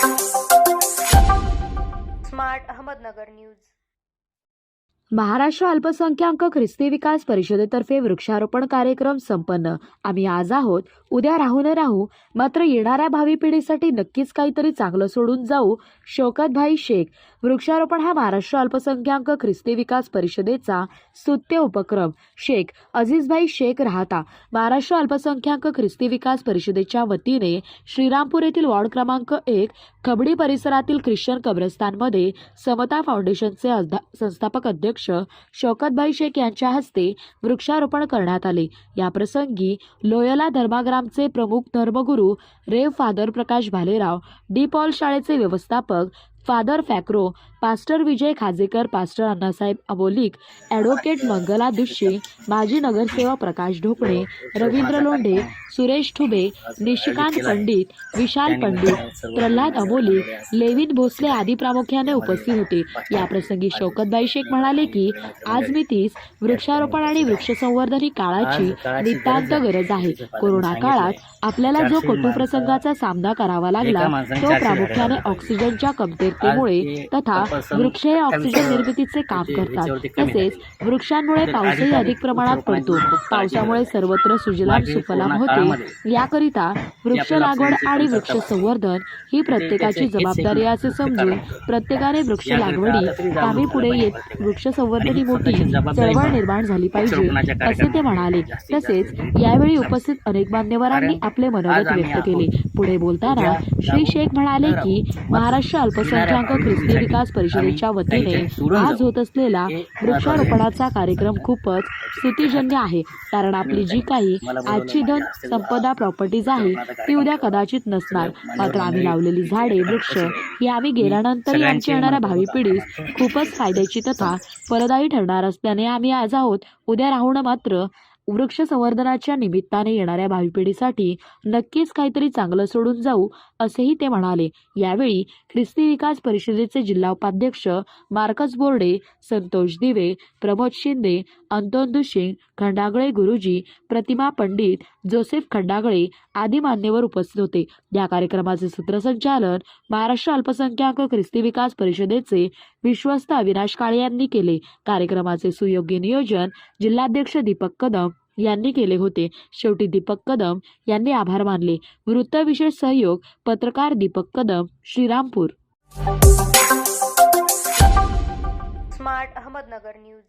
Smart Ahmednagar news. Maharashtra अल्पसंख्याक ख्रिस्ती विकास परिषदेतर्फे वृक्षारोपण कार्यक्रम संपन्न। आम्ही आज आहोत, उद्या राहू न राहू, मात्र येणाऱ्या भावी पिढीसाठी नक्कीच काहीतरी चांगलं सोडून जाऊ। शौकतभाई शेख। वृक्षारोपण हा महाराष्ट्र अल्पसंख्याक ख्रिस्ती विकास परिषदेचा स्तुत्य उपक्रम। शेख अजीजभाई शेख राहता। महाराष्ट्र अल्पसंख्याक ख्रिस्ती विकास परिषदेच्या वतीने श्रीरामपूर येथील वॉर्ड क्रमांक 1 खबडी परिसरातील ख्रिश्चन कब्रस्तानमध्ये समता फाउंडेशनचे संस्थापक अध्यक्ष शौकतभाई शेख यांच्या हस्ते वृक्षारोपण करण्यात आले। या प्रसंगी लोयोला धर्माग्रामचे प्रमुख धर्मगुरू रेव फादर प्रकाश भालेराव, डी पॉल शाळेचे व्यवस्थापक फादर फॅक्रो, पास्टर विजय खाजेकर, पास्टर अण्णासाहेब अबोलिक, ॲडव्होकेट मंगला दुष्शी, माजी नगरसेवक प्रकाश ढोकणे, रवींद्र लोंढे, सुरेश ठुबे, निशिकांत पंडित, विशाल पंडित, प्रल्हाद अबोलिक, लेविन भोसले आदी प्रामुख्याने उपस्थित होते। या प्रसंगी शौकतभाई शेख म्हणाले की आज मी वृक्षारोपण आणि वृक्ष संवर्धन ही काळाची नितांत गरज आहे। कोरोना काळात आपल्याला जो कटू प्रसंगाचा सामना करावा लागला तो प्रामुख्याने ऑक्सिजनच्या कमतरतेमुळे तथा वृक्ष हे ऑक्सिजन निर्मितीचे काम करतात। तसेच वृक्षांमुळे पाऊसही अधिक प्रमाणात पडतो। पावसामुळे सर्वत्र सुजलाम सुफलाम होते। याकरिता वृक्ष लागवड आणि वृक्ष संवर्धन ही प्रत्येकाची जबाबदारी असे समजून प्रत्येकाने वृक्ष लागवडी कामी पुढे येत वृक्ष संवर्धन ही मोठी चळवळ निर्माण झाली पाहिजे असे ते म्हणाले। तसेच यावेळी उपस्थित अनेक मान्यवरांनी आपले मनोगत व्यक्त केले। पुढे बोलताना श्री शेख म्हणाले की महाराष्ट्र अल्पसंख्याक ख्रिस्ती विकास परिषदेच्या वतीने आज होत असलेला वृक्षारोपणाचा कार्यक्रम खूपच स्तुतिजन्य आहे। कारण आपली जी काही आजची धन संपदा प्रॉपर्टीज आहे ती उद्या कदाचित नसणार, मात्र आम्ही लावलेली झाडे वृक्ष ही आम्ही गेल्यानंतरही आमच्या येणाऱ्या भावी पिढीस खूपच फायद्याची तथा फलदायी ठरणार असल्याने आम्ही आज आहोत, उद्या राहून मात्र वृक्ष संवर्धनाच्या निमित्ताने येणाऱ्या भावी पिढीसाठी नक्कीच काहीतरी चांगलं सोडून जाऊ असेही ते म्हणाले। यावेळी ख्रिस्ती विकास परिषदेचे जिल्हा उपाध्यक्ष मार्कस बोर्डे, संतोष दिवे, प्रमोद शिंदे, अंतोन दुशिंग, खंडागळे गुरुजी, प्रतिमा पंडित, जोसेफ खंडागळे आदी मान्यवर उपस्थित होते। या कार्यक्रमाचे सूत्रसंचालन महाराष्ट्र अल्पसंख्याक ख्रिस्ती विकास परिषदेचे विश्वस्त अविनाश काळे यांनी केले। कार्यक्रमाचे सुयोग्य नियोजन जिल्हाध्यक्ष दीपक कदम यांनी केले होते। शेवटी दीपक कदम यांनी आभार मानले। वृत्त विशेष सहयोग पत्रकार दीपक कदम, श्रीरामपूर। Smart Ahmednagar news.